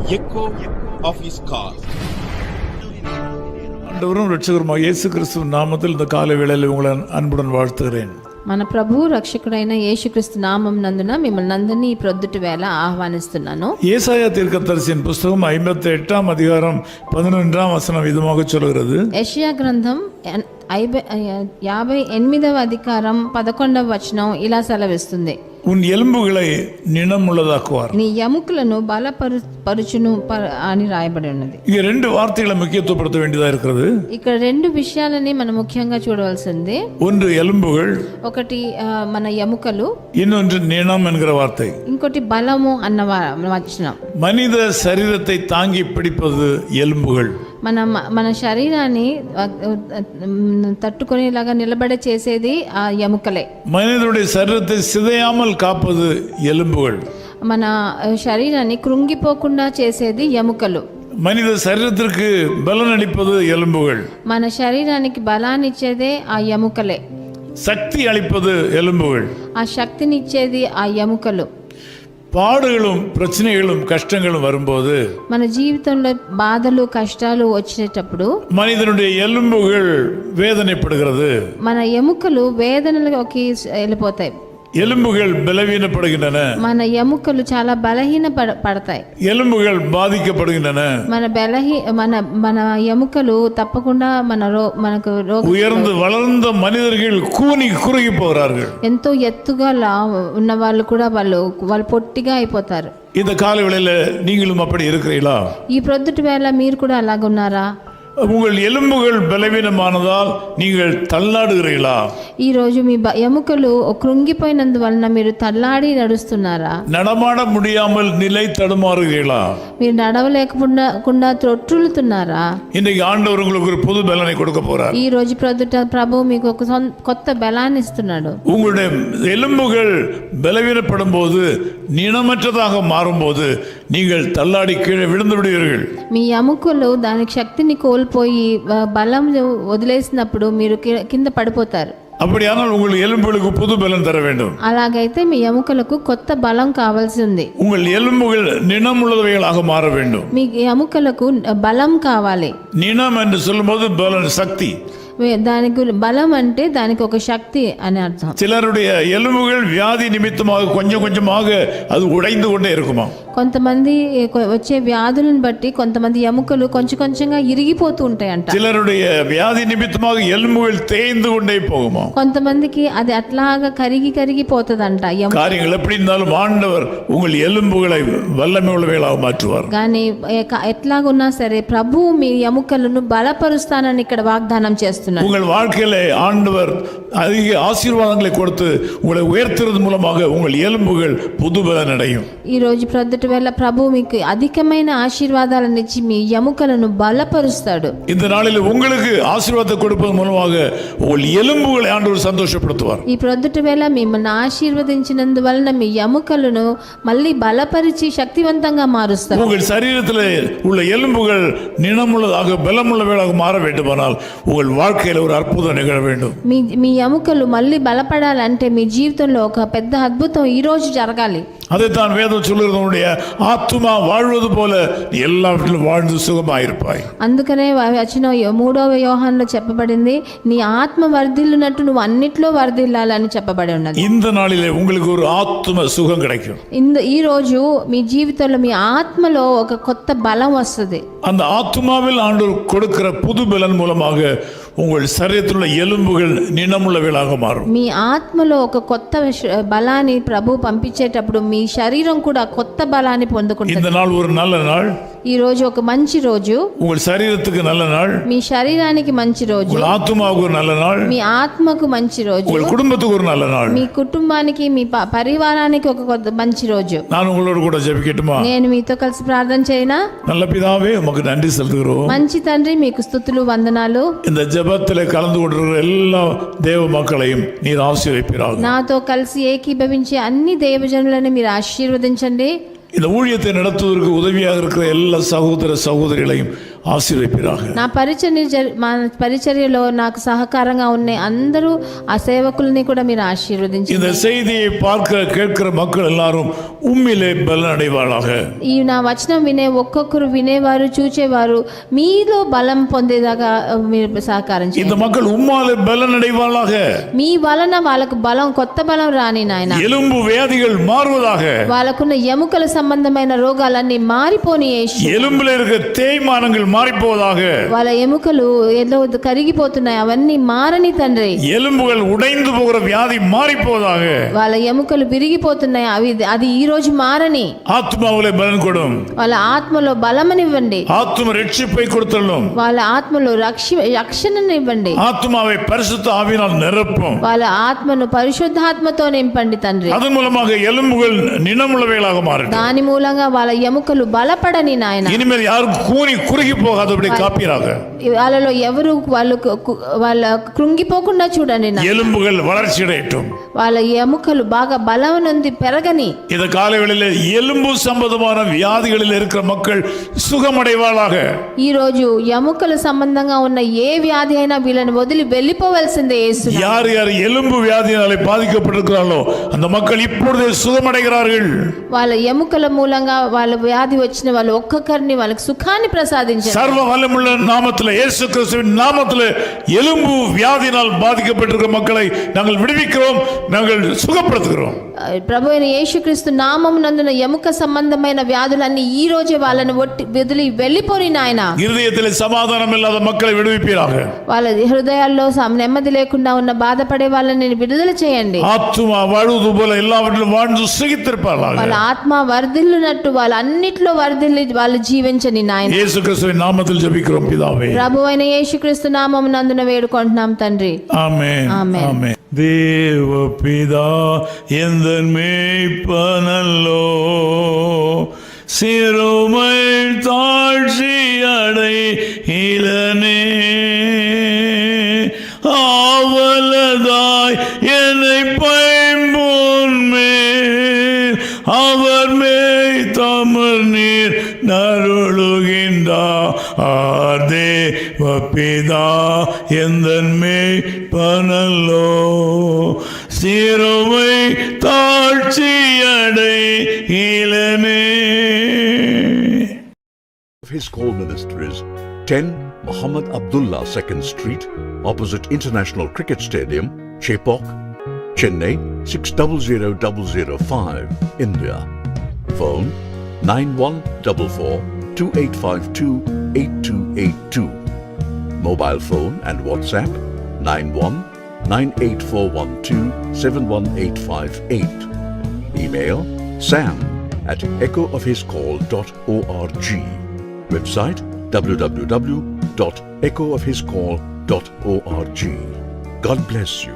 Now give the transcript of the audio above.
echo of his call. ஆண்டவரும் ரட்சகருமாக இயேசு கிறிஸ்துவின் நாமத்தில் இந்த காலை வேளையில் உங்களை அன்புடன் வாழ்த்துகிறேன். మన ప్రభు రక్షకుడైన యేసుక్రీస్తు నామం నందున మిమ్మల్ని అందరినీ ఈ ప్రొద్దుటి వేళ ఆహ్వానిస్తున్నాను. ஏசாயா தீர்க்கதரிசியின் புஸ்தகம் 58 அதிகாரம் 11 வசனம் விதமாக சொல்கிறது. యెషయా గ్రంథం 58వ అధికారం 11వ వచనం ఇలా సెలవిస్తుంది. உன் எலும்புகளை நினமுள்ளதாக்குவார், నీ ఎముకలను బలపరుచును అని రాయబడి ఉన్నది. இங்க ரெண்டு வார்த்தைகளை முக்கியத்துவப்படுத்த வேண்டியதா இருக்கிறது. ఇక్కడ రెండు విషయాలని మనం ముఖ్యంగా చూడవలసింది. ஒன்று எலும்புகள், ఒకటి మన ఎముకలు, இன்னொன்று நினம் என்கிற வார்த்தை. ఇంకోటి బలము అన్న వచనం. மனித சரீரத்தை தாங்கி பிடிப்பது எலும்புகள். మన శరీరాన్ని తట్టుకునేలాగా నిలబడే చేసేది ఆ ఎముకలే. மனிதனுடைய சரீரத்தை சிதையாமல் காப்பது எலும்புகள். మన శరీరాన్ని కృంగిపోకుండా చేసేది ఎముకలు. மனித சரீரத்திற்கு பலன் அளிப்பது எலும்புகள். మన శరీరానికి బలాన్ని ఇచ్చేదే ఆ ఎముకలే. சக்தி அளிப்பது எலும்புகள். ఆ శక్తిని ఇచ్చేది ఆ ఎముకలు. பாடுகளும் பிரச்சனைகளும் கஷ்டங்களும் வரும்போது మన జీవితంలో బాధలు కష్టాలు వచ్చేటప్పుడు மனிதனுடைய எலும்புகள் வேதனைப்படுகிறது, మన ఎముకలు వేదనలోకి వెళ్ళిపోతాయి. எலும்புகள் பலவீனப்படுகின்றன, మన ఎముకలు చాలా బలహీన పడతాయి. எலும்புகள் பாதிக்கப்படுகின்றன. మన ఎముకలు తప్పకుండా మనకు உயர்ந்து வளர்ந்த மனிதர்கள் கூனி குறுகி போகிறார்கள். ఎంతో ఎత్తుగా ఉన్న వాళ్ళు కూడా వాళ్ళు పొట్టిగా అయిపోతారు. இந்த காலவேளையில நீங்களும் அப்படி இருக்கிறீங்களா? ఈ ప్రొద్దుటి వేళ మీరు కూడా అలాగున్నారా? உங்கள் எலும்புகள் பலவீனமானதால் நீங்கள் தள்ளாடுகிறீர்களா? ఈ రోజు మీ ఎముకలు కృంగిపోయినందువలన మీరు తల్లాడి నడుస్తున్నారా? நடமாட முடியாமல் நிலை தடுமாறுகிறீர்களா? మీరు నడవలేకుండా త్రొట్టులుతున్నారా? இன்றைக்கு ஆண்டவர் உங்களுக்கு ஒரு புது பலனை கொடுக்க போறார். ఈ రోజు ప్రొద్దుట ప్రభు మీకు ఒక కొత్త బలాన్ని ఇస్తున్నాడు. உங்களுடைய எலும்புகள் பலவீனப்படும் போது, நினமற்றதாக மாறும்போது நீங்கள் தள்ளாடி கீழே விழுந்து விடுவீர்கள். మీ ఎముకలు దానికి శక్తిని కోల్పోయి బలం వదిలేసినప్పుడు మీరు కింద పడిపోతారు. அப்படியானால் உங்கள் எலும்புகளுக்கு புது பலம் தர வேண்டும். అలాగైతే మీ ఎముకలకు కొత్త బలం కావాల్సి ఉంది. உங்கள் எலும்புகள் நினமுள்ளவைகளாக மாற வேண்டும். మీ ఎముకలకు బలం కావాలి. நினம் என்று சொல்லும்போது பலன், சக்தி. దానికి బలం అంటే దానికి ఒక శక్తి అని అర్థం. சிலருடைய எலும்புகள் வியாதி நிமித்தமாக கொஞ்சம் கொஞ்சமாக அது உடைந்து கொண்டே இருக்குமா? కొంతమంది వచ్చే వ్యాధులను బట్టి కొంతమంది ఎముకలు కొంచెం కొంచెంగా ఇరిగిపోతూ ఉంటాయంట. சிலருடைய வியாதி நிமித்தமாக எலும்புகள் தேய்ந்து கொண்டே போகுமா? కొంతమందికి అది అట్లాగా కరిగిపోతుందంట. காரியங்கள் எப்படி இருந்தாலும் ஆண்டவர் உங்கள் எலும்புகளை வல்லமை உள்ளவைகளாக மாற்றுவார். కానీ ఎట్లాగున్నా సరే ప్రభు మీ ఎముకలను బలపరుస్తానని ఇక్కడ వాగ్దానం చేస్తున్నారు. உங்கள் வாழ்க்கையில ஆண்டவர் அதிக ஆசீர்வாதங்களை கொடுத்து உங்களை உயர்த்துறது மூலமாக உங்கள் எலும்புகள் புது பலன் அடையும். ఈ రోజు ప్రొద్దుటి వేళ ప్రభు మీకు అధికమైన ఆశీర్వాదాలను ఇచ్చి మీ ఎముకలను బలపరుస్తాడు. இந்த நாளில் உங்களுக்கு ஆசீர்வாதத்தை கொடுப்பதன் மூலமாக உங்கள் எலும்புகளை ஆண்டவர் சந்தோஷப்படுத்துவார். ఈ ప్రొద్దుటి వేళ మిమ్మల్ని ఆశీర్వదించినందువలన మీ ఎముకలను మళ్ళీ బలపరిచి శక్తివంతంగా మారుస్తారు. உங்கள் சரீரத்தில் உள்ள எலும்புகள் நினமுள்ளதாக பலமுள்ளவைகளாக மாற வேண்டுமானால் உங்கள் வாழ்க்கையில் ஒரு அற்புதம் நிகழ வேண்டும். మీ ఎముకలు మళ్ళీ బలపడాలంటే మీ జీవితంలో ఒక పెద్ద అద్భుతం ఈ రోజు జరగాలి. அதைத்தான் வேதம் சொல்லுகிறது, உன்னுடைய ஆத்துமா வாழ்வது போல நீ எல்லாவற்றிலும் வாழ்ந்து சுகமாயிருப்பாய். అందుకనే వచ్చిన 3వ యోహానులో చెప్పబడింది, నీ ఆత్మ వర్ధిల్లునట్టు నువ్వు అన్నిట్లో వర్ధిల్లాలని చెప్పబడి ఉన్నది. இந்த நாளிலே உங்களுக்கு ஒரு ஆத்தும சுகம் கிடைக்கும். ఈ రోజు మీ జీవితంలో మీ ఆత్మలో ఒక కొత్త బలం వస్తుంది. அந்த ஆத்துமாவில் ஆண்டவர் கொடுக்கிற புது பலன் மூலமாக உங்கள் சரீரத்தில் உள்ள எலும்புகள் நினமுள்ளவைகளாக மாறும். మీ ఆత్మలో ఒక కొత్త బలాన్ని ప్రభు పంపించేటప్పుడు మీ శరీరం కూడా కొత్త బలాన్ని పొందుకుంటుంది. இந்த நாள் ஒரு நல்ல நாள். ఈ రోజు ఒక మంచి రోజు. உங்கள் சரீரத்துக்கு நல்ல நாள். మీ శరీరానికి మంచి రోజు. உங்கள் ஆத்துமாவுக்கு ஒரு நல்ல நாள். మీ ఆత్మకు మంచి రోజు. உங்கள் குடும்பத்துக்கு ஒரு நல்ல நாள். మీ కుటుంబానికి మీ పరివారానికి ఒక మంచి రోజు. நான் உங்களோடு கூட ஜெபிக்கட்டுமா? నేను మీతో కలిసి ప్రార్థన చేయనా? நல்ல பிதாவே, உமக்கு நன்றி செலுத்துகிறோம். మంచి తండ్రి, మీకు స్తుతులు వందనాలు. இந்த ஜெபத்தில் கலந்து கொண்டிருக்கிற எல்லா தேவ மக்களையும் நீர் ஆசீர்வதிப்பீராக. నాతో కలిసి ఏకీభవించే అన్ని దేవజనులను మీరు ఆశీర్వదించండి. இந்த ஊழியத்தை நடத்துவதற்கு உதவியாக இருக்கிற எல்லா சகோதர சகோதரிகளையும் ஆசீர்வதிப்பீராக. నా మా పరిచర్యలో నాకు సహకారంగా ఉన్న అందరూ ఆ సేవకుల్ని కూడా మీరు ఆశీర్వదించండి. இந்த செய்தியை பார்க்கிற கேட்கிற மக்கள் எல்லாரும் உம்மிலே பலன் அடைவாளாக. ఈ నా వచనం వినే ఒక్కొక్కరు వినేవారు చూచేవారు మీలో బలం పొందేదాకా మీరు సహకారం இந்த చేయండి. மக்கள் உம்மாலே பலன் அடைவாளாக. మీ వలన వాళ్ళకు బలం, కొత్త బలం రాని నాయన. எலும்பு வியாதிகள் மாறுவதாக. వాళ్ళకున్న ఎముకల సంబంధమైన రోగాలన్నీ మారిపోని యేసు. எலும்புல இருக்க தேய்மானங்கள் மாறிப்போவதாக. వాళ్ళ ఎముకలు ఏదో కరిగిపోతున్నాయి, అవన్నీ మారని తండ్రి. எலும்புகள் உடைந்து போகிற வியாதி மாறிப்போவதாக. వాళ్ళ ఎముకలు విరిగిపోతున్నాయి, అది ఈ రోజు మారని. ஆத்மாவிலே பலன் கொடும். వాళ్ళ ఆత్మలో బలమనివ్వండి. ஆத்ம ரட்சிப்பை கொடுத்தள்ளும். వాళ్ళ ఆత్మలో రక్షణనివ్వండి. ஆத்மாவை பரிசுத்த ஆவியினால் நிரப்பும். వాళ్ళ ఆత్మను పరిశుద్ధాత్మతో నింపండి తండ్రి. அதன் மூலமாக எலும்புகள் நினமுள்ளவைகளாக மாறும். దాని మూలంగా వాళ్ళ ఎముకలు బలపడని నాయన. இனிமேல் யாரும் கூனி குறுகி போகாதபடி காப்பீராக. వాళ్ళలో ఎవరు వాళ్ళ కృంగిపోకుండా చూడండి నాయన. எலும்புகள் வளர்ச்சி அடையட்டும். వాళ్ళ ఎముకలు బాగా బలం నుండి పెరగని. இந்த காலைவேளையிலே எலும்பு சம்பந்தமான வியாதிகளில் இருக்கிற மக்கள் சுகமடைவாளாக. ఈ రోజు ఎముకల సంబంధంగా ఉన్న ఏ వ్యాధి అయినా వీళ్ళని వదిలి వెళ్ళిపోవలసిందే యేసు. யார் யார் எலும்பு வியாதியாலே பாதிக்கப்பட்டிருக்கிறார்களோ அந்த மக்கள் இப்பொழுதே சுகமடைகிறார்கள். వాళ్ళ ఎముకల మూలంగా వాళ్ళ వ్యాధి వచ్చిన వాళ్ళు ఒక్కొక్కరిని వాళ్ళకి సుఖాన్ని ప్రసాదించండి. சர்வ வல்லமுள்ள நாமத்திலே இயேசு கிறிஸ்துவின் நாமத்திலே எலும்பு வியாதியினால் பாதிக்கப்பட்டிருக்கிற மக்களை நாங்கள் விடுவிக்கிறோம், நாங்கள் சுகப்படுத்துகிறோம். ప్రభు అయిన యేసుక్రీస్తు నామమునందున ఎముక సంబంధమైన వ్యాధులన్నీ ఈ రోజే వాళ్ళని వదిలి వెళ్ళిపోని నాయన. இருதயத்திலே சமாதானம் இல்லாத மக்களை விடுவிப்பீராக. వాళ్ళ హృదయాల్లో నెమ్మది లేకుండా ఉన్న బాధపడే వాళ్ళని విడుదల చేయండి. ஆத்துமா வாழுவது போல எல்லாவற்றிலும் வாழ்ந்து சுகித்திருப்பார்களாக. వాళ్ళ ఆత్మ వర్ధిల్లునట్టు వాళ్ళ అన్నిట్లో వర్ధిల్లి వాళ్ళు జీవించని నాయన. இயேசு கிறிஸ்துவின் நாமத்தில் ஜெபிக்கிறோம் பிதாவே. ప్రభు అయిన యేసుక్రీస్తు నామమునందున వేడుకుంటున్నాం తండ్రి. ஆமென். ஆமென். ஆமென். தேவ பிதா எந்தன் மேய்ப்பனல்லோ, சிறுமை தாழ்ச்சி அடையிலனே, ஆவலதாய் என்னை பைம்பொன்மேல் அவர் மேய் தமர் நீர் நருளுகின்றார். தேவ பிதா எந்தன் மேய்ப்பனல்லோ, சிறுமை தாழ்ச்சி அடையிலனே. His Call Ministries, 10 Muhammad Abdullah 2nd Street, opposite International Cricket Stadium, Chepauk, Chennai 600005, India. Phone 9144-2852-8282. Mobile phone and WhatsApp 91-98412-71858. Email sam@echoofhiscall.org. Website www.echoofhiscall.org. God bless you.